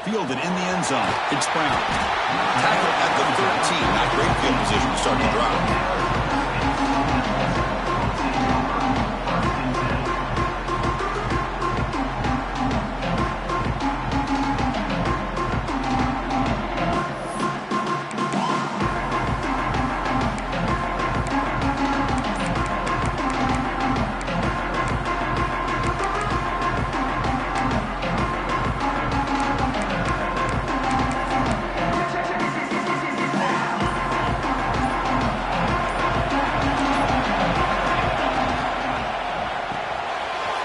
Fielded in the end zone. It's Brown. Tackle at the 13. Not great field position to start the drive.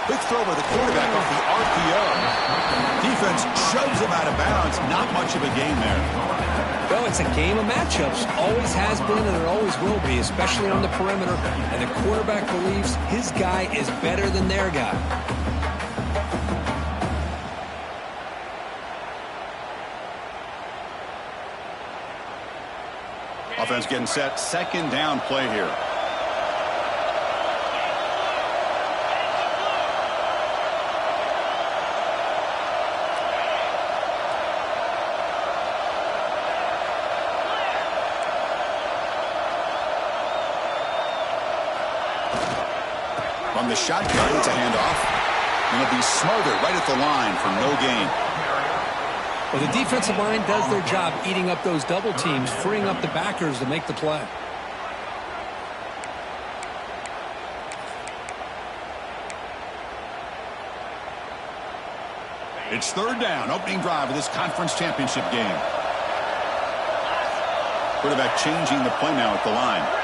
Quick throw by the quarterback off the RPO. Defense shoves him out of bounds. Not much of a game there. Well, it's a game of matchups. Always has been and it always will be, especially on the perimeter. And the quarterback believes his guy is better than their guy. Offense getting set. Second down play here. From the shotgun, it's a handoff. And it'll be smothered right at the line for no gain. Well, the defensive line does their job eating up those double teams, freeing up the backers to make the play. It's third down, opening drive of this conference championship game. Quarterback changing the play now at the line.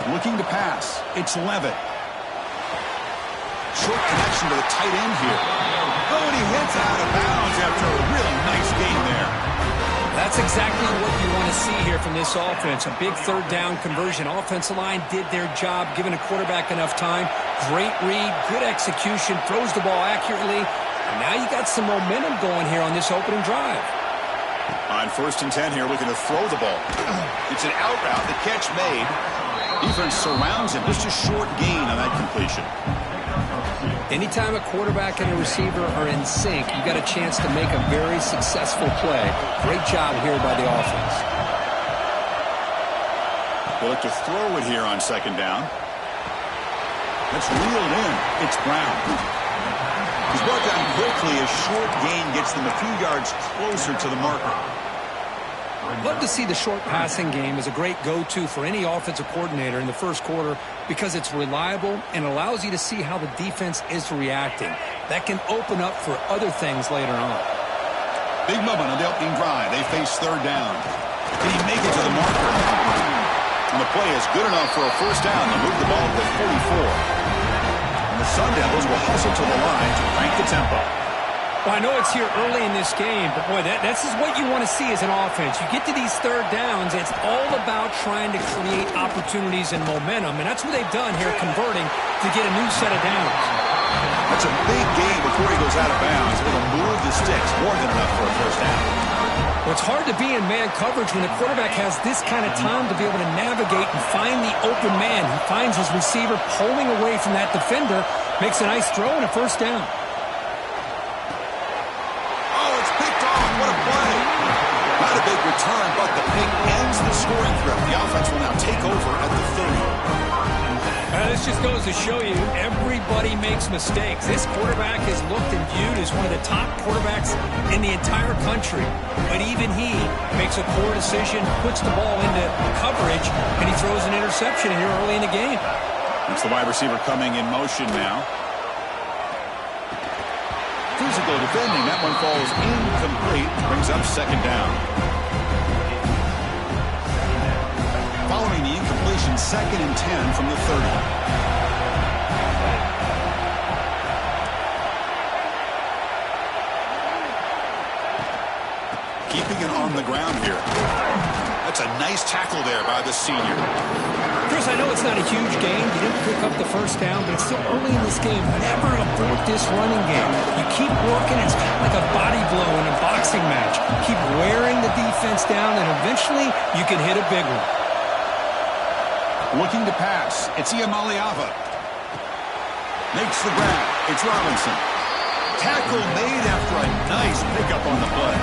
Looking to pass. It's Levitt. Short connection to the tight end here. Oh, and he hits out of bounds after a really nice game there. That's exactly what you want to see here from this offense. A big third down conversion. Offensive line did their job, giving a quarterback enough time. Great read, good execution, throws the ball accurately. And now you got some momentum going here on this opening drive. On 1st and 10 here, looking to throw the ball. It's an out route. The catch made. Defense surrounds him. Just a short gain on that completion. Anytime a quarterback and a receiver are in sync, you got a chance to make a very successful play. Great job here by the offense. They'll look to throw it here on second down. That's reeled in. It's Brown. He's brought down quickly. A short gain gets them a few yards closer to the marker. Love to see the short passing game as a great go-to for any offensive coordinator in the first quarter because it's reliable and allows you to see how the defense is reacting. That can open up for other things later on. Big moment on the opening drive. They face third down. Can he make it to the marker? And the play is good enough for a first down. They'll move the ball to the 44. And the Sun Devils will hustle to the line to crank the tempo. Well, I know it's here early in this game, but boy, this is what you want to see as an offense. You get to these third downs, it's all about trying to create opportunities and momentum, and that's what they've done here, converting to get a new set of downs. That's a big gain before he goes out of bounds. It'll move the sticks, more than enough for a first down. Well, it's hard to be in man coverage when the quarterback has this kind of time to be able to navigate and find the open man. He finds his receiver pulling away from that defender, makes a nice throw and a first down. Not a big return, but the pick ends the scoring threat. The offense will now take over at the 30. This just goes to show you everybody makes mistakes. This quarterback is looked and viewed as one of the top quarterbacks in the entire country. But even he makes a poor decision, puts the ball into coverage, and he throws an interception here early in the game. It's the wide receiver coming in motion now. Physical defending. That one falls incomplete. Brings up second down. Following the incompletion, 2nd and 10 from the 30. Keeping it on the ground here. That's a nice tackle there by the senior. Chris, I know it's not a huge game. You didn't pick up the first down, but it's still early in this game. Never abort this running game. You keep working. It's kind of like a body blow in a boxing match. Keep wearing the defense down, and eventually you can hit a big one. Looking to pass. It's Ncaa. Makes the grab. It's Robinson. Tackle made after a nice pickup on the play.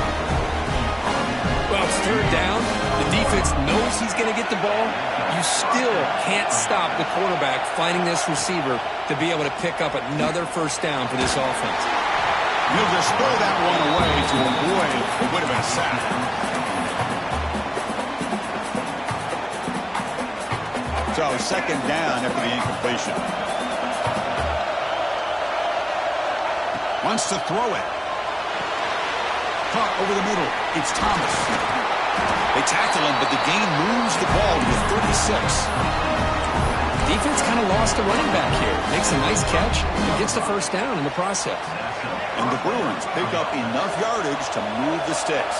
Well, it's third down. The defense knows he's going to get the ball. You still can't stop the quarterback finding this receiver to be able to pick up another first down for this offense. He'll just throw that one away to avoid what would have been a sack. So second down after the incompletion. Wants to throw it. Caught over the middle. It's Thomas. They tackle him, but the gain moves the ball to the 36. Defense kind of lost a running back here. Makes a nice catch and gets the first down in the process. And the Bruins pick up enough yardage to move the sticks.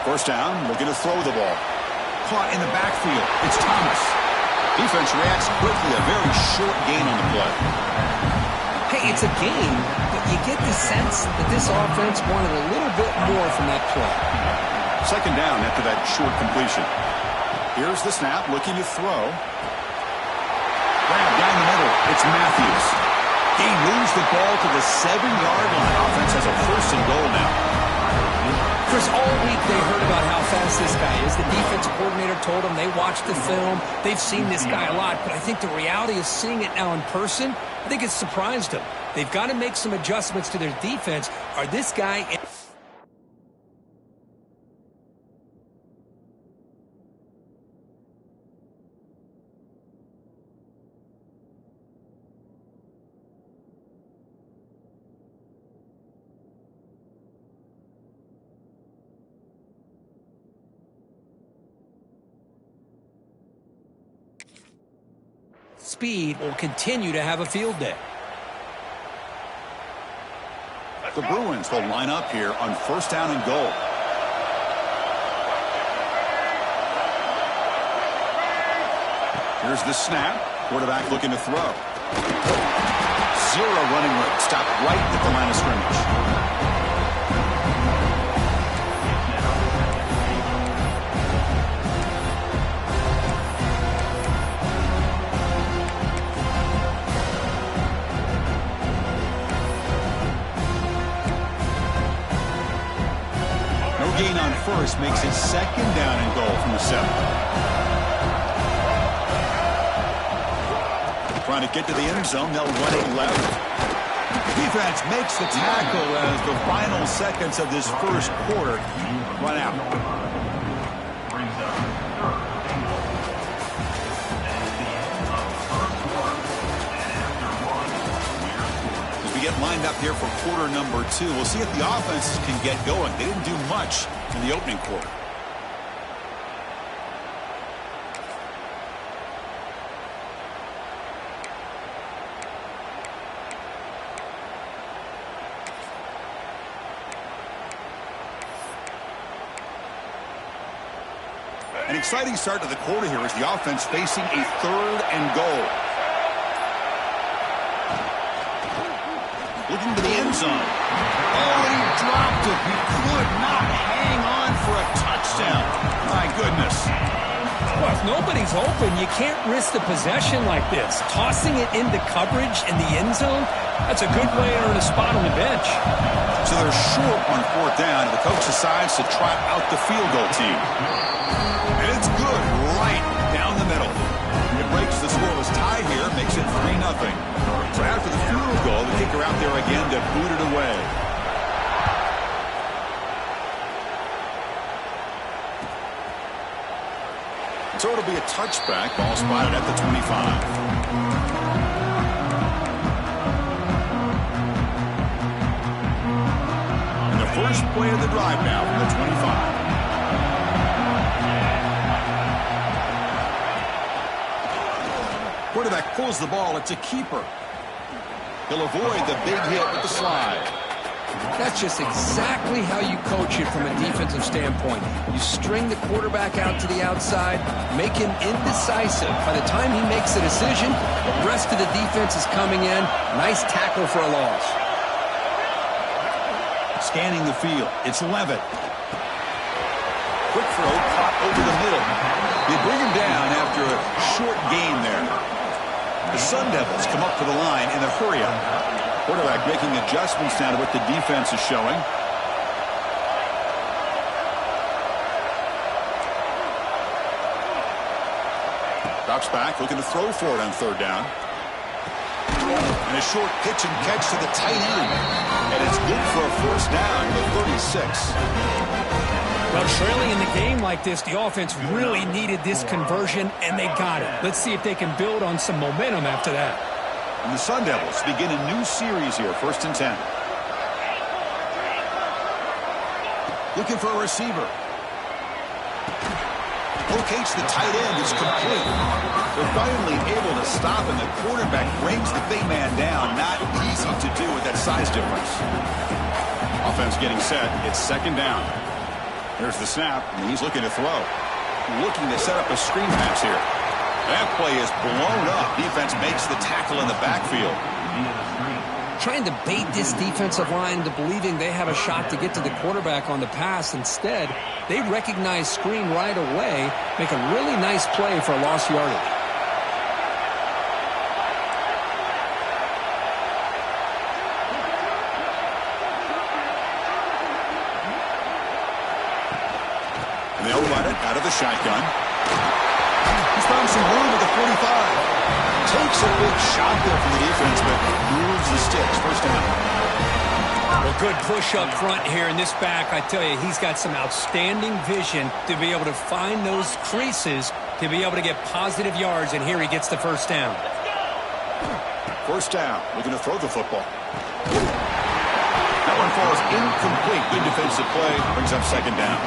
First down, looking to throw the ball. Caught in the backfield. It's Thomas. Defense reacts quickly. A very short gain on the play. Hey, it's a gain, but you get the sense that this offense wanted a little bit more from that play. Second down after that short completion. Here's the snap, looking to throw. Grab down the middle. It's Matthews. He moves the ball to the 7-yard line. Offense has a first and goal now. Chris, all week they heard about how fast this guy is. The defensive coordinator told them they watched the film. They've seen this guy a lot, but I think the reality is seeing it now in person, I think it's surprised them. They've got to make some adjustments to their defense. Are this guy... speed will continue to have a field day. The Bruins will line up here on first down and goal. Here's the snap. Quarterback looking to throw. Zero running room. Stopped right at the line of scrimmage. Gain on first makes it second down and goal from the 7. Trying to get to the end zone. They'll run it left. Defense makes the tackle as the final seconds of this first quarter run out. Get lined up here for quarter number 2. We'll see if the offenses can get going. They didn't do much in the opening quarter. An exciting start to the quarter here as the offense facing a third and goal. Looking to the end zone. Oh, he dropped it. He could not hang on for a touchdown. My goodness. Well, if nobody's open, you can't risk the possession like this. Tossing it into coverage in the end zone, that's a good way to earn a spot on the bench. So they're short on fourth down, and the coach decides to trot out the field goal team. And it's good right down the middle. It breaks the scoreless tie here, makes it 3-0. So after the field goal, the kicker out there again to boot it away. So it'll be a touchback, ball spotted at the 25. And the first play of the drive now from the 25. Quarterback pulls the ball. It's a keeper. He'll avoid the big hit with the slide. That's just exactly how you coach it from a defensive standpoint. You string the quarterback out to the outside, make him indecisive. By the time he makes a decision, the rest of the defense is coming in. Nice tackle for a loss. Scanning the field. It's Levitt. Quick throw caught over the middle. They bring him down after a short gain there. The Sun Devils come up to the line in the hurry-up. Quarterback making adjustments now to what the defense is showing. Drops back, looking to throw for it on third down. And a short pitch and catch to the tight end. And it's good for a first down to the 36. Well, trailing in the game like this, the offense really needed this conversion, and they got it. Let's see if they can build on some momentum after that. And the Sun Devils begin a new series here, 1st and 10. Looking for a receiver. Locates the tight end. It's complete. They're finally able to stop, and the quarterback brings the big man down. Not easy to do with that size difference. Offense getting set. It's 2nd down. There's the snap, and he's looking to throw. Looking to set up a screen pass here. That play is blown up. Defense makes the tackle in the backfield. Trying to bait this defensive line into believing they have a shot to get to the quarterback on the pass. Instead, they recognize screen right away, make a really nice play for a lost yardage. And they'll run it out of the shotgun. He's found some room at the 45. Takes a big shot there from the defense, but moves the sticks. 1st down. Well, good push up front here in this back. I tell you, he's got some outstanding vision to be able to find those creases, to be able to get positive yards, and here he gets the 1st down. 1st down. Looking to throw the football. That one falls incomplete. Good defensive play. Brings up 2nd down.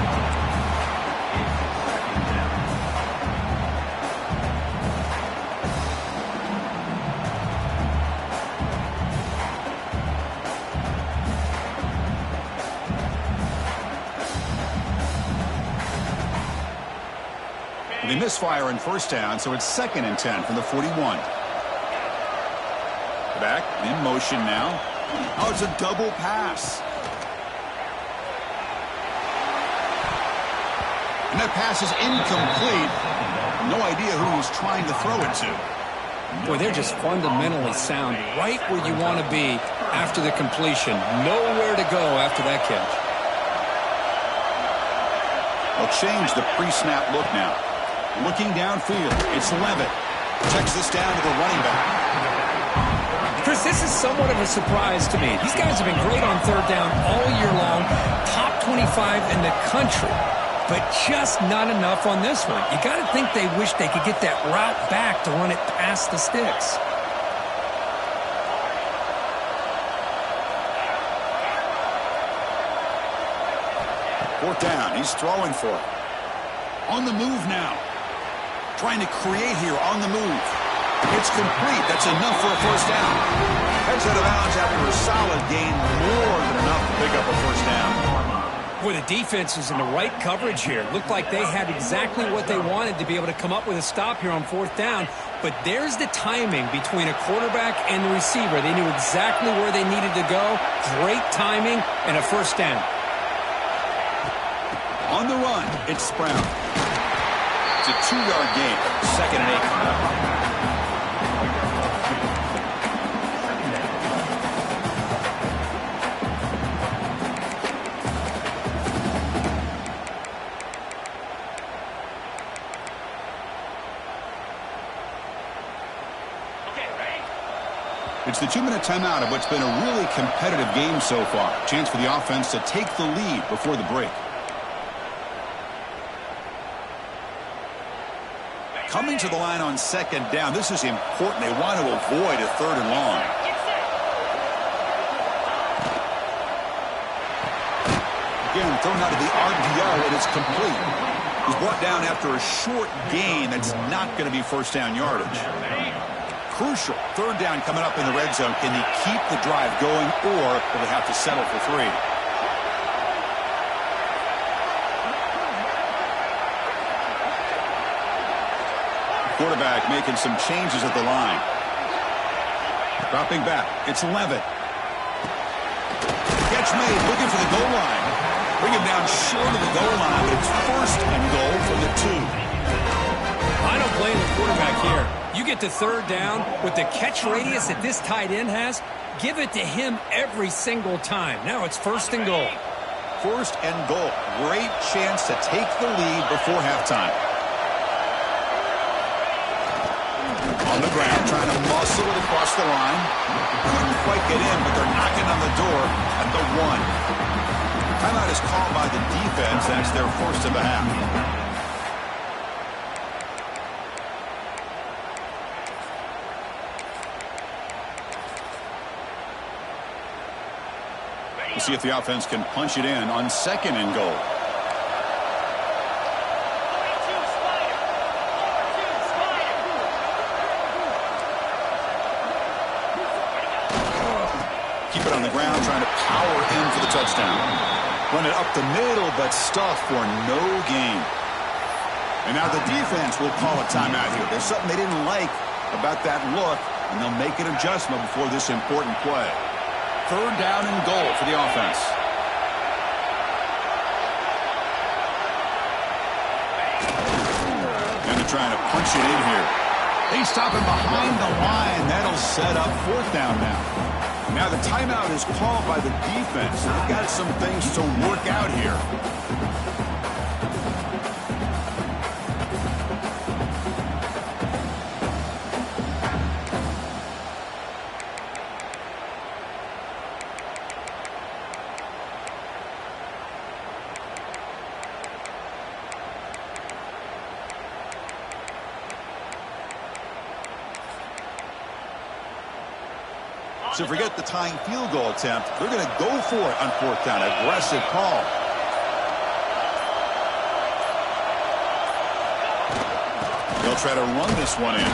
They misfire in 1st down, so it's 2nd and 10 from the 41. Back in motion now. Oh, it's a double pass. And that pass is incomplete. No idea who he's trying to throw it to. Boy, they're just fundamentally sound, right where you want to be after the completion. Nowhere to go after that catch. They'll change the pre-snap look now. Looking downfield, it's Levitt. Checks this down to the running back. Chris, this is somewhat of a surprise to me. These guys have been great on 3rd down all year long. Top 25 in the country. But just not enough on this one. You got to think they wish they could get that route back to run it past the sticks. Fourth down, he's throwing for it. On the move now. Trying to create here on the move. It's complete. That's enough for a 1st down. Heads out of bounds after a solid gain, more than enough to pick up a 1st down. Boy, the defense is in the right coverage here. Looked like they had exactly what they wanted to be able to come up with a stop here on 4th down. But there's the timing between a quarterback and the receiver. They knew exactly where they needed to go. Great timing and a 1st down. On the run, it's Brown. It's a 2-yard gain. 2nd and 8 coming up. It's the 2-minute timeout of what's been a really competitive game so far. Chance for the offense to take the lead before the break. Coming to the line on 2nd down. This is important. They want to avoid a 3rd and long. Again, thrown out of the RPO, and it's complete. He's brought down after a short gain that's not going to be 1st down yardage. Crucial 3rd down coming up in the red zone. Can he keep the drive going, or will they have to settle for 3? Quarterback making some changes at the line. Dropping back. It's Levitt. Catch made. Looking for the goal line. Bring him down short of the goal line, but it's 1st and goal from the 2. I don't blame the quarterback here. You get to third down with the catch radius that this tight end has, give it to him every single time. Now it's 1st and goal. 1st and goal. Great chance to take the lead before halftime. On the ground, trying to muscle it across the line. Couldn't quite get in, but they're knocking on the door at the 1. Timeout is called by the defense. That's their first of the half. We'll see if the offense can punch it in on 2nd and goal. Keep it on the ground, trying to power in for the touchdown. Run it up the middle, but stuffed for no gain. And now the defense will call a timeout here. There's something they didn't like about that look, and they'll make an adjustment before this important play. 3rd down and goal for the offense. And they're trying to punch it in here. They stop him behind the line. That'll set up 4th down now. Now the timeout is called by the defense. They've got some things to work out here. So forget the tying field goal attempt. They're going to go for it on 4th down. Aggressive call. They'll try to run this one in.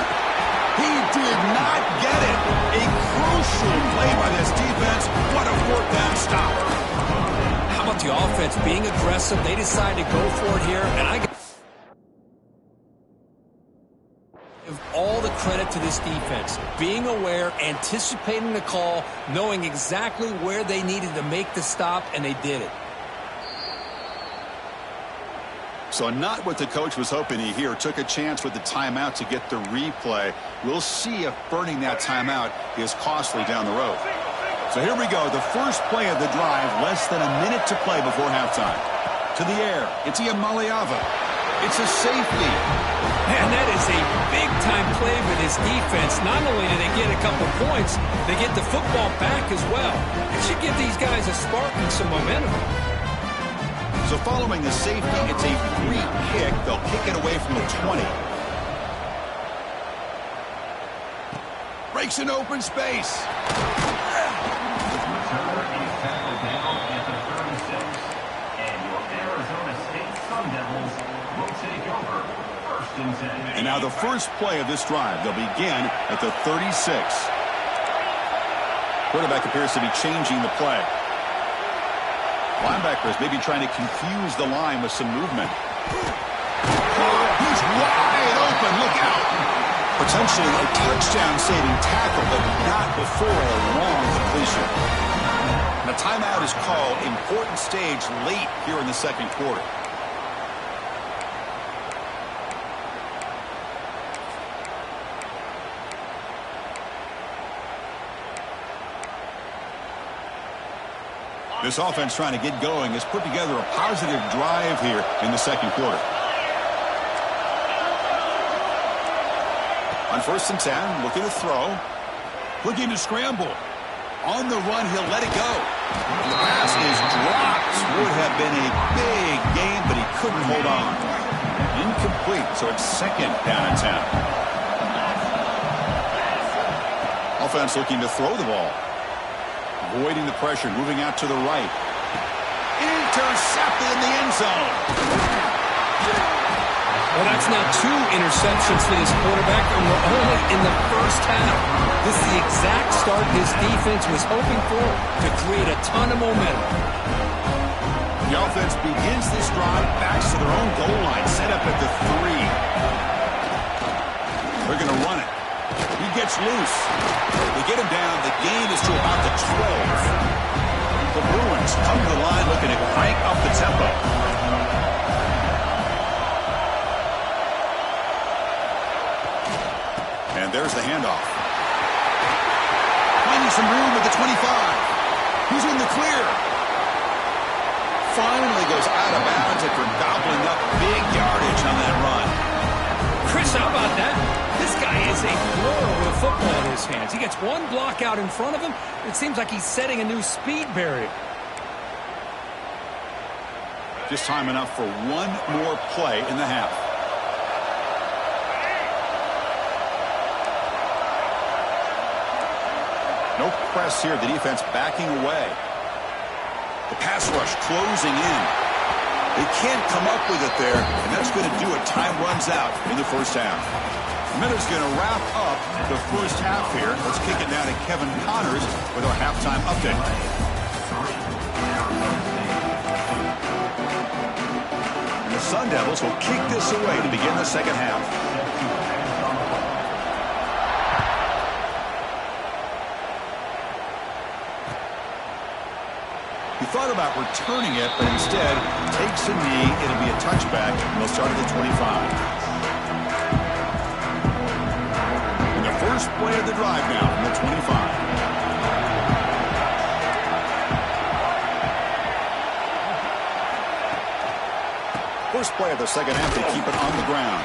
He did not get it. A crucial play by this defense. What a 4th down stop. How about the offense being aggressive? They decide to go for it here, and I give all the credit to this defense. Being aware, anticipating the call, knowing exactly where they needed to make the stop, and they did it. So not what the coach was hoping to hear. Took a chance with the timeout to get the replay. We'll see if burning that timeout is costly down the road. So here we go. The first play of the drive, less than a minute to play before halftime. To the air, it's Ncaa. It's a safety. Man, that is a big-time play for this defense. Not only do they get a couple points, they get the football back as well. It should give these guys a spark and some momentum. So following the safety, it's a free kick. They'll kick it away from the 20. Breaks an open space. And now the first play of this drive. They'll begin at the 36. Quarterback appears to be changing the play. Linebackers maybe trying to confuse the line with some movement. He's wide open. Look out. Potentially a touchdown-saving tackle, but not before a long completion. And a timeout is called. Important stage late here in the second quarter. This offense trying to get going has put together a positive drive here in the second quarter. On 1st and 10, looking to throw. Looking to scramble. On the run, he'll let it go. And the pass is dropped. Would have been a big game, but he couldn't hold on. Incomplete, so it's 2nd down and 10. Offense looking to throw the ball. Avoiding the pressure, moving out to the right. Intercepted in the end zone. Well, that's now 2 interceptions for this quarterback, and we're only in the first half. This is the exact start this defense was hoping for to create a ton of momentum. The offense begins this drive, backs to their own goal line, set up at the 3. They're going to run it. He gets loose. They get him down. The gain is to about the 12. The Bruins come to the line looking to crank up the tempo. And there's the handoff. Finding some room at the 25. He's in the clear. Finally goes out of bounds after gobbling up big yardage on that run. Chris, how about that? This guy is a thrower with a football in his hands. He gets one block out in front of him. It seems like he's setting a new speed barrier. Just time enough for one more play in the half. No press here. The defense backing away. The pass rush closing in. They can't come up with it there, and that's going to do it. Time runs out in the first half. Miller's going to wrap up the first half here. Let's kick it down to Kevin Connors with our halftime update. And the Sun Devils will kick this away to begin the second half. He thought about returning it, but instead takes a knee. It'll be a touchback, and they'll start at the 25. And the first play of the drive now from the 25. First play of the second half, they keep it on the ground.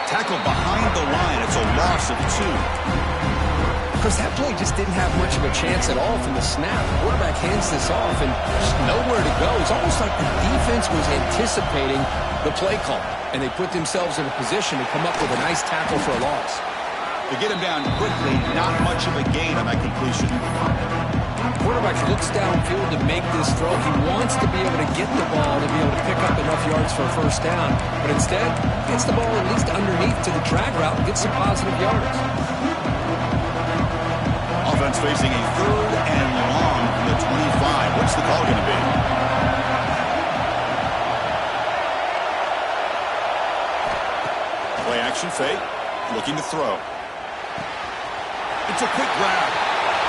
Tackled behind the line. It's a loss of 2. Because that play just didn't have much of a chance at all from the snap. The quarterback hands this off and just nowhere to go. It's almost like the defense was anticipating the play call, and they put themselves in a position to come up with a nice tackle for a loss. They get him down quickly, not much of a gain on that completion. The quarterback looks downfield to make this throw. He wants to be able to get the ball to be able to pick up enough yards for a first down, but instead gets the ball at least underneath to the drag route and gets some positive yards. Offense facing a 3rd and long from the 25. What's the call going to be? Play action fake. Looking to throw. It's a quick grab.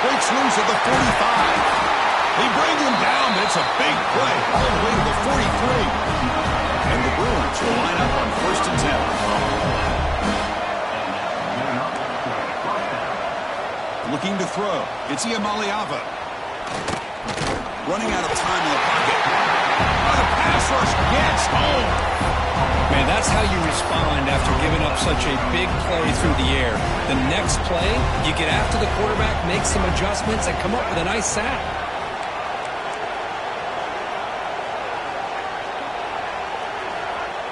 Breaks loose at the 45. They bring him down, but it's a big play all the way to the 43. And the Bruins will line up on 1st and 10. Looking to throw. It's Iamaleava. Running out of time in the pocket. The pass rush gets home. Man, that's how you respond after giving up such a big play through the air. The next play, you get after the quarterback, make some adjustments, and come up with a nice sack.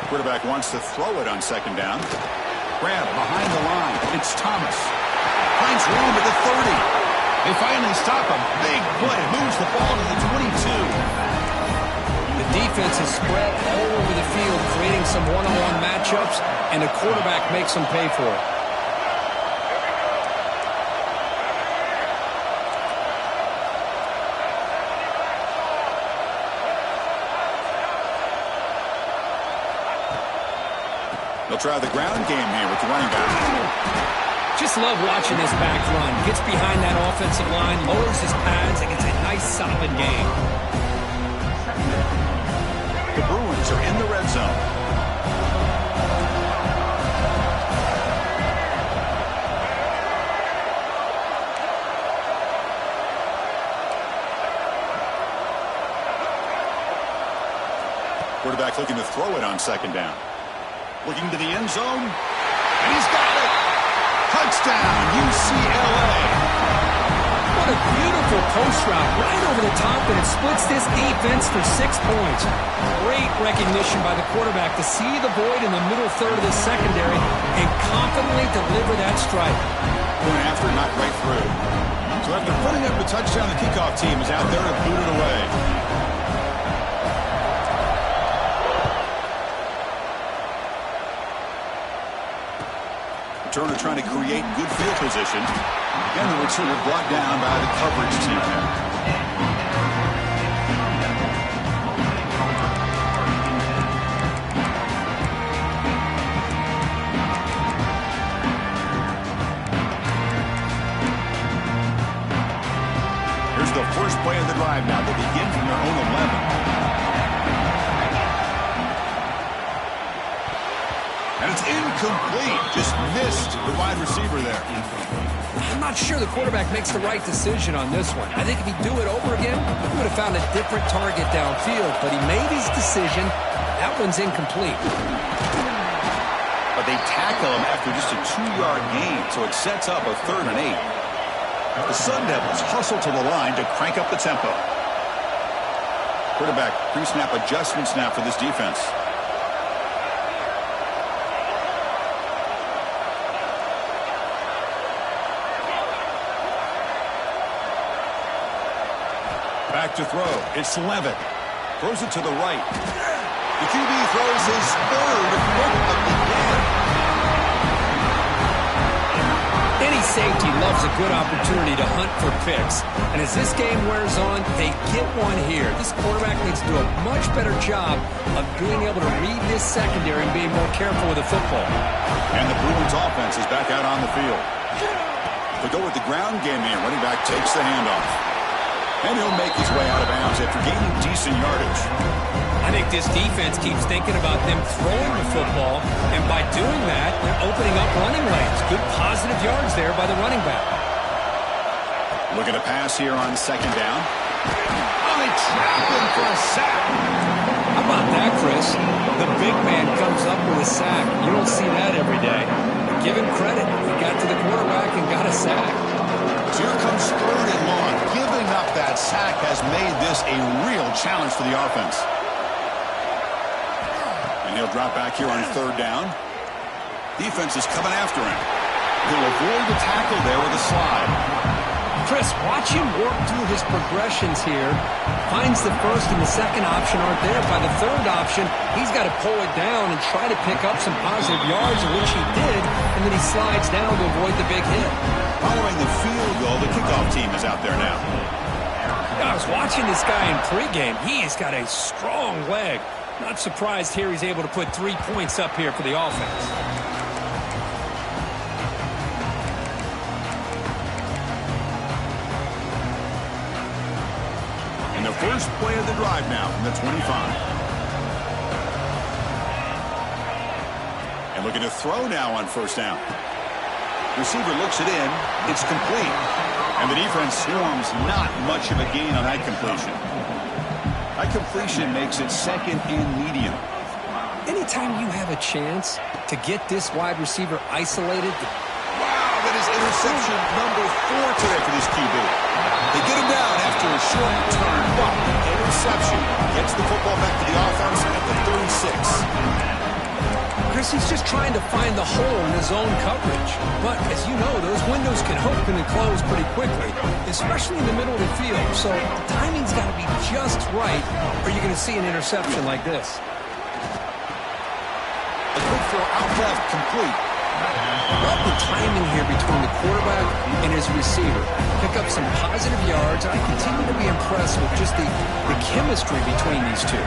Quarterback wants to throw it on 2nd down. Grab behind the line. It's Thomas. Finds room at the 30. They finally stop him. Big play. Moves the ball to the 22. The defense is spread all over the field, creating some one-on-one matchups, and the quarterback makes them pay for it. They'll try the ground game here with the running back. Just love watching this back run. Gets behind that offensive line, lowers his pads, and gets a nice solid gain. The Bruins are in the red zone. Quarterback looking to throw it on 2nd down. Looking to the end zone. And he's got it. Touchdown, UCLA. What a beautiful post route right over the top, and it splits this defense for 6 points. Great recognition by the quarterback to see the void in the middle third of the secondary and confidently deliver that strike. Going after, not right through. So after putting up a touchdown, the kickoff team is out there to boot it away. Turner trying to create good field position. And the returner brought down by the coverage team there. Here's the first play of the drive now. They begin from their own 11. And it's incomplete. Just missed the wide receiver there. I'm not sure the quarterback makes the right decision on this one. I think if he'd do it over again, he would have found a different target downfield. But he made his decision. That one's incomplete. But they tackle him after just a 2-yard gain, so it sets up a 3rd and 8. The Sun Devils hustle to the line to crank up the tempo. Quarterback pre-snap adjustment snap for this defense. Back to throw. It's Levitt. Throws it to the right. The QB throws his 3rd pick of the game. Any safety loves a good opportunity to hunt for picks. And as this game wears on, they get one here. This quarterback needs to do a much better job of being able to read this secondary and being more careful with the football. And the Bruins offense is back out on the field. They go with the ground game here. Running back takes the handoff. And he'll make his way out of bounds after gaining decent yardage. I think this defense keeps thinking about them throwing the football, and by doing that, they're opening up running lanes. Good positive yards there by the running back. Look at a pass here on 2nd down. Oh, they trap him for a sack. How about that, Chris? The big man comes up with a sack. You don't see that every day. Give him credit. He got to the quarterback and got a sack. So here comes 3rd and long. Giving up that sack has made this a real challenge for the offense. And he'll drop back here on 3rd down. Defense is coming after him. He'll avoid the tackle there with a slide. Chris, watch him work through his progressions here. Finds the 1st and the 2nd option aren't there. By the 3rd option, he's got to pull it down and try to pick up some positive yards, which he did, and then he slides down to avoid the big hit. Following the field goal, the kickoff team is out there now. I was watching this guy in pregame. He has got a strong leg. Not surprised here he's able to put 3 points up here for the offense. And the first play of the drive now from the 25. And looking to throw now on 1st down. Receiver looks it in. It's complete. And the defense swarms not much of a gain on that completion. That completion makes it 2nd and medium. Anytime you have a chance to get this wide receiver isolated. Wow, that is interception number 4 today for this QB. They get him down after a short return, but interception gets the football back to the offense at the 36. Chris, he's just trying to find the hole in his own coverage. But as you know, those windows can open and close pretty quickly, especially in the middle of the field. So the timing's got to be just right, or you're going to see an interception like this. A quick throw out left, complete. Love the timing here between the quarterback and his receiver. Pick up some positive yards. I continue to be impressed with just the chemistry between these two.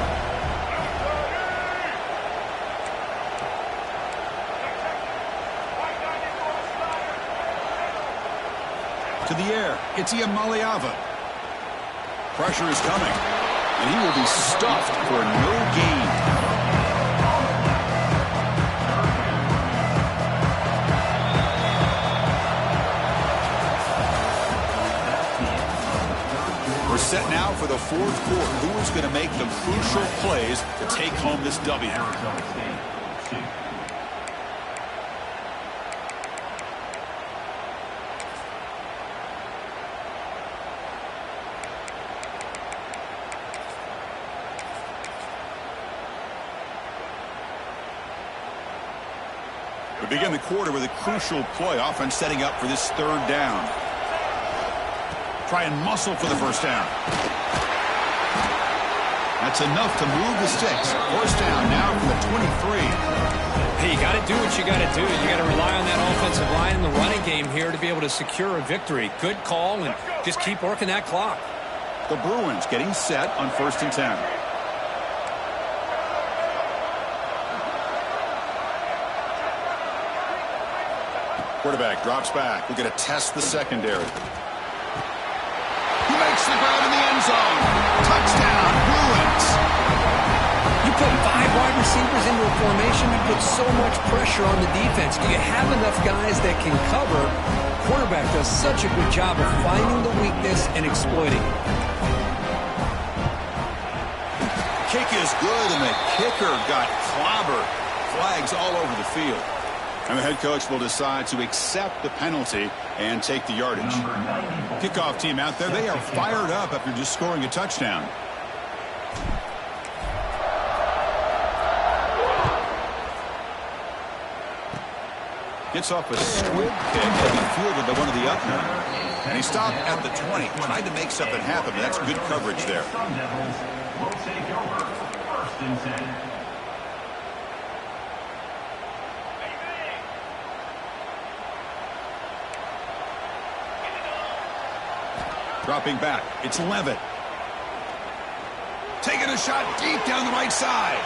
To the air, it's Ncaa. Pressure is coming, and he will be stuffed for no gain. We're set now for the 4th quarter. Who is going to make the crucial plays to take home this W? We begin the quarter with a crucial play. Offense setting up for this 3rd down. Try and muscle for the 1st down. That's enough to move the sticks. 1st down now from the 23. Hey, you got to do what you got to do. You got to rely on that offensive line in the running game here to be able to secure a victory. Good call, and just keep working that clock. The Bruins getting set on 1st and 10. Quarterback drops back. We're going to test the secondary. He makes the grab in the end zone. Touchdown, Bruins. You put 5 wide receivers into a formation to put so much pressure on the defense. Do you have enough guys that can cover? Quarterback does such a good job of finding the weakness and exploiting it. Kick is good, and the kicker got clobbered. Flags all over the field. And the head coach will decide to accept the penalty and take the yardage. Kickoff team out there, they are fired up after just scoring a touchdown. Gets off a squib kick and he fielded by one of the up men. And he stopped at the 20, tried to make something happen, but that's good coverage there. Will take over first and 10. Dropping back, it's Levitt. Taking a shot deep down the right side.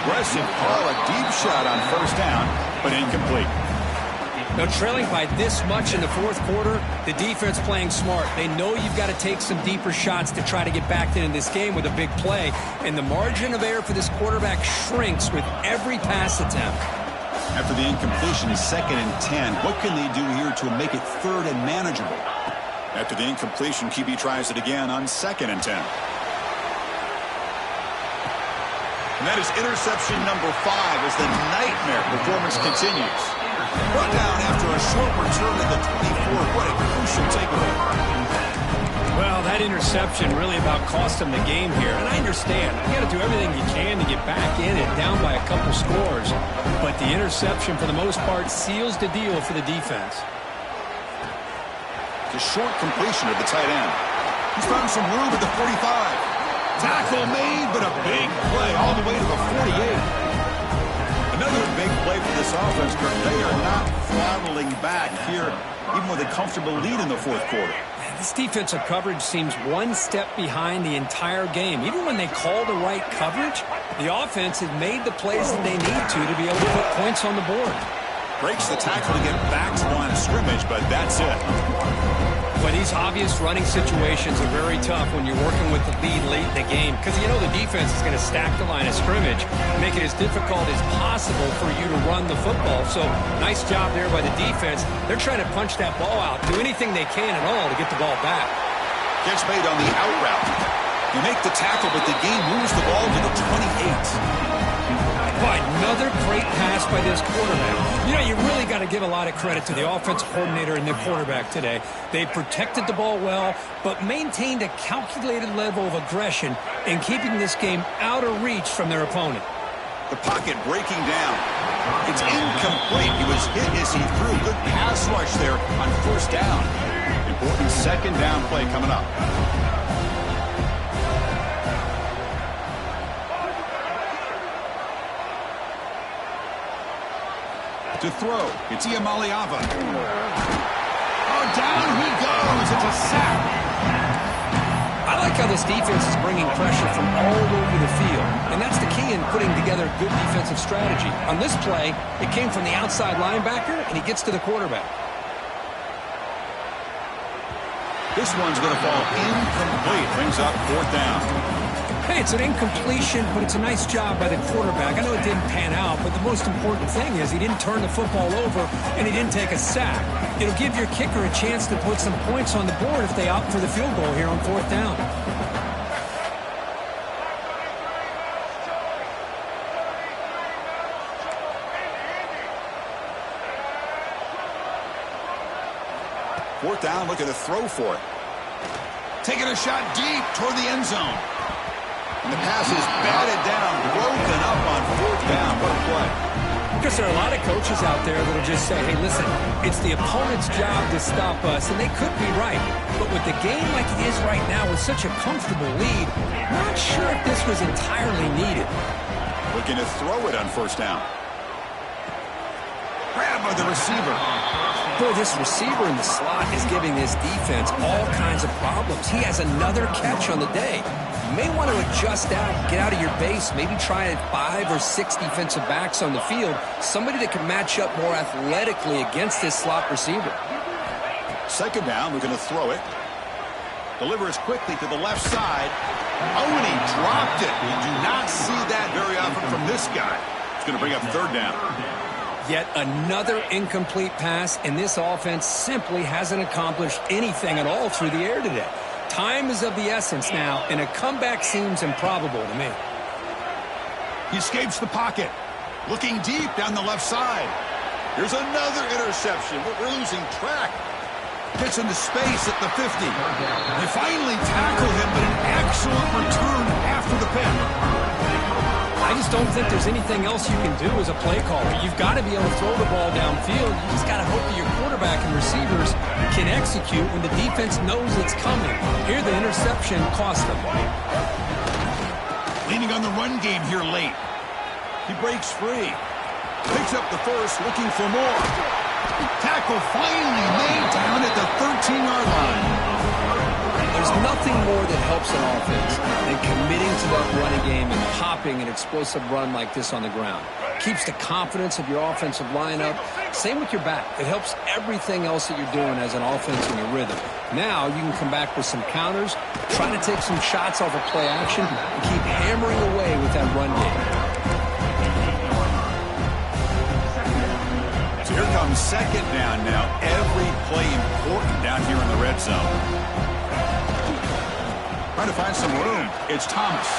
Aggressive call, a deep shot on first down, but incomplete. Now, trailing by this much in the fourth quarter, the defense playing smart. They know you've got to take some deeper shots to try to get back into this game with a big play. And the margin of error for this quarterback shrinks with every pass attempt. After the incompletion, 2nd and 10. What can they do here to make it 3rd and manageable? After the incompletion, QB tries it again on 2nd and 10. And that is interception number 5 as the nightmare performance continues. Brought down after a short return at the 24. What a crucial takeaway. Well, that interception really about cost them the game here. And I understand. You got to do everything you can to get back in it, down by a couple scores. But the interception, for the most part, seals the deal for the defense. A short completion of the tight end. He's found some room at the 45. Tackle made, but a big play all the way to the 48. Another big play for this offense, Kirk. They are not throttling back here, even with a comfortable lead in the fourth quarter. This defensive coverage seems one step behind the entire game. Even when they call the right coverage, the offense has made the plays that they need to be able to put points on the board. Breaks the tackle to get back to the line of scrimmage, but that's it. But these obvious running situations are very tough when you're working with the lead late in the game because you know the defense is going to stack the line of scrimmage, make it as difficult as possible for you to run the football. So nice job there by the defense. They're trying to punch that ball out, do anything they can at all to get the ball back. Catch made on the out route. You make the tackle, but the game moves the ball to the 28. Boy, another great pass by this quarterback. You know, you really got to give a lot of credit to the offensive coordinator and the quarterback today. They protected the ball well, but maintained a calculated level of aggression in keeping this game out of reach from their opponent. The pocket breaking down. It's incomplete. He was hit as he threw. Good pass rush there on first down. Important 2nd down play coming up. To throw, it's Iamaleava. Oh, down he goes. It's a sack. I like how this defense is bringing pressure from all over the field, and that's the key in putting together good defensive strategy. On this play, it came from the outside linebacker, and he gets to the quarterback. This one's going to fall incomplete. Brings up 4th down. Hey, it's an incompletion, but it's a nice job by the quarterback. I know it didn't pan out, but the most important thing is he didn't turn the football over and he didn't take a sack. It'll give your kicker a chance to put some points on the board if they opt for the field goal here on 4th down. Fourth down, looking to throw for it. Taking a shot deep toward the end zone. And the pass is batted down, broken up on 4th down. What a play. Because there are a lot of coaches out there that will just say, hey, listen, it's the opponent's job to stop us, and they could be right. But with the game like it is right now with such a comfortable lead, I'm not sure if this was entirely needed. Looking to throw it on first down. Grab by the receiver. Boy, this receiver in the slot is giving this defense all kinds of problems. He has another catch on the day. You may want to adjust out, get out of your base, maybe try 5 or 6 defensive backs on the field, somebody that can match up more athletically against this slot receiver. 2nd down, we're going to throw it. Delivers quickly to the left side. Oh, and he dropped it. You do not see that very often from this guy. It's going to bring up third down. Yet another incomplete pass, and this offense simply hasn't accomplished anything at all through the air today. Time is of the essence now, and a comeback seems improbable to me. He escapes the pocket. Looking deep down the left side. Here's another interception. We're losing track. Gets into space at the 50. They finally tackle him, but an excellent return after the pick. I just don't think there's anything else you can do as a play caller. You've got to be able to throw the ball downfield. You just got to hope that your quarterback and receivers can execute when the defense knows it's coming. Here, the interception cost them. Leaning on the run game here late. He breaks free. Picks up the first, looking for more. Tackle finally made down at the 13-yard line. There's nothing more that helps an offense than committing to that running game and popping an explosive run like this on the ground. Keeps the confidence of your offensive line up. Same with your back. It helps everything else that you're doing as an offense in your rhythm. Now you can come back with some counters, try to take some shots off of play action, and keep hammering away with that run game. So here comes second down now. Every play important down here in the red zone. Trying to find some room. It's Thomas.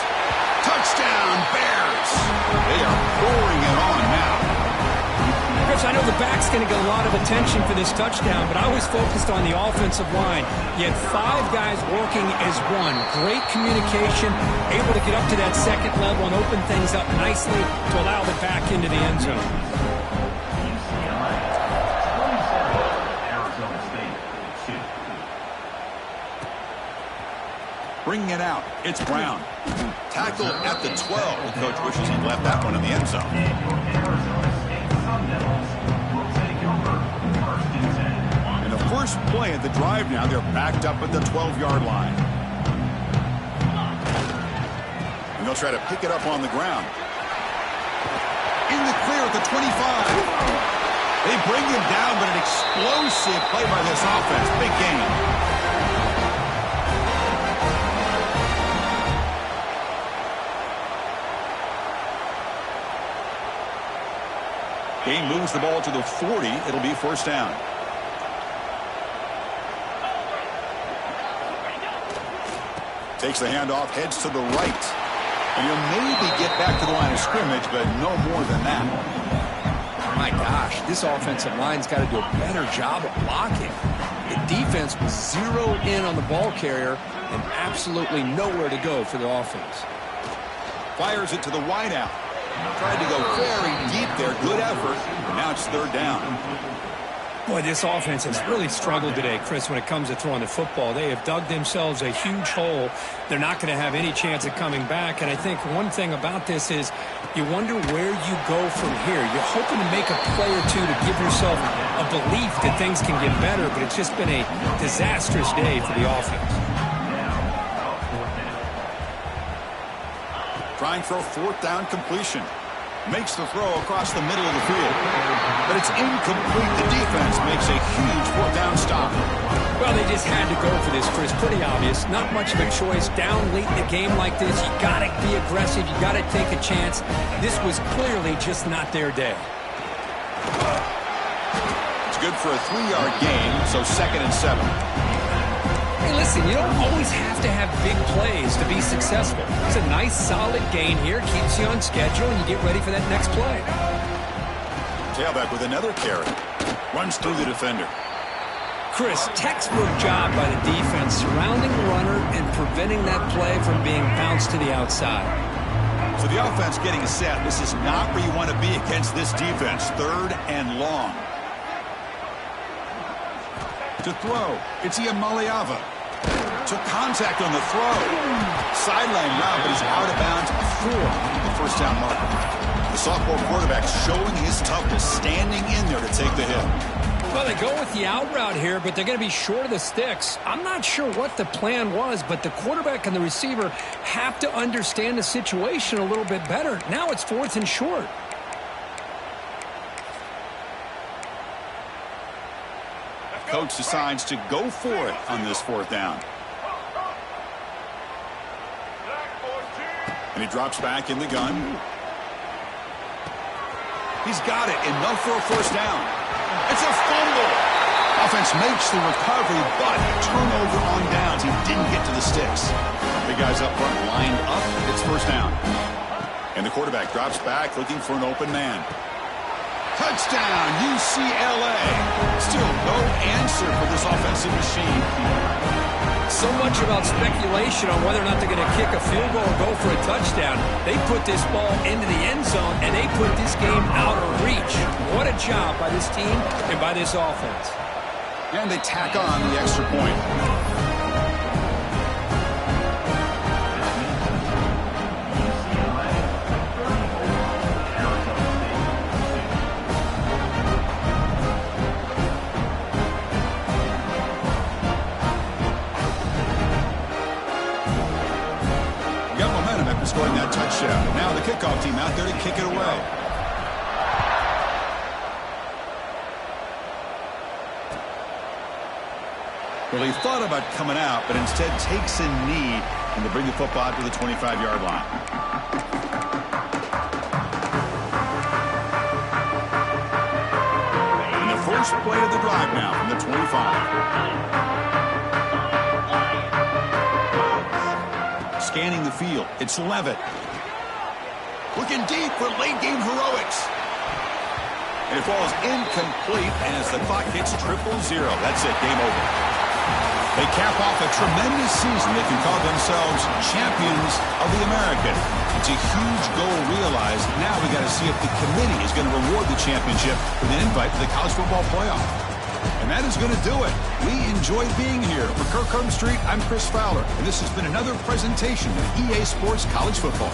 Touchdown, Bears. They are pouring it on now. Chris, I know the back's going to get a lot of attention for this touchdown, but I was focused on the offensive line. You had 5 guys working as one. Great communication, able to get up to that second level and open things up nicely to allow the back into the end zone. Bringing it out, it's Brown. Tackle at the 12. The coach wishes he'd left that one in the end zone. And the first play of the drive now, they're backed up at the 12-yard line. And they'll try to pick it up on the ground. In the clear at the 25. They bring him down, but an explosive play by this offense. Big game. Game moves the ball to the 40. It'll be first down. Takes the handoff, heads to the right. And he'll maybe get back to the line of scrimmage, but no more than that. My gosh, this offensive line's got to do a better job of blocking. The defense was zeroed in on the ball carrier and absolutely nowhere to go for the offense. Fires it to the wideout. Tried to go very deep there. Good effort. Now it's third down. Boy, this offense has really struggled today, Chris, when it comes to throwing the football. They have dug themselves a huge hole. They're not going to have any chance of coming back. And I think one thing about this is you wonder where you go from here. You're hoping to make a play or two to give yourself a belief that things can get better, but it's just been a disastrous day for the offense. Trying for a fourth down completion. Makes the throw across the middle of the field. But it's incomplete. The defense makes a huge fourth down stop. Well, they just had to go for this, Chris. Pretty obvious. Not much of a choice. Down late in a game like this, you got to be aggressive. You got to take a chance. This was clearly just not their day. It's good for a 3-yard gain, so 2nd and 7. Hey, listen, you don't always have to have big plays to be successful. It's a nice, solid gain here. Keeps you on schedule, and you get ready for that next play. Tailback with another carry. Runs through the defender. Chris, textbook job by the defense, surrounding the runner and preventing that play from being bounced to the outside. So the offense getting set. This is not where you want to be against this defense. 3rd and long. To throw, it's Iamaleava. Took contact on the throw. Sideline route, but he's out of bounds before the first down marker. The sophomore quarterback showing his toughness, standing in there to take the hit. Well, they go with the out route here, but they're going to be short of the sticks. I'm not sure what the plan was, but the quarterback and the receiver have to understand the situation a little bit better. Now it's 4th and short. Coach decides to go for it on this 4th down. And he drops back in the gun. He's got it. Enough for a first down. It's a fumble. Offense makes the recovery, but turnover on downs. He didn't get to the sticks. The guys up front lined up. It's first down. And the quarterback drops back looking for an open man. Touchdown, UCLA. Still no answer for this offensive machine. So much about speculation on whether or not they're going to kick a field goal or go for a touchdown. They put this ball into the end zone, and they put this game out of reach. What a job by this team and by this offense. And they tack on the extra point. Scoring that touchdown. Now the kickoff team out there to kick it away. Well, he thought about coming out, but instead takes a knee and to bring the football to the 25-yard line. And the first play of the drive now from the 25. Scanning the field. It's Levitt. Looking deep for late-game heroics. And it falls incomplete as the clock hits 000. That's it. Game over. They cap off a tremendous season. They can call themselves champions of the American. It's a huge goal realized. Now we got to see if the committee is going to reward the championship with an invite to the college football playoff. And that is going to do it. We enjoyed being here. For Kirkland Street, I'm Chris Fowler, and this has been another presentation of EA Sports College Football.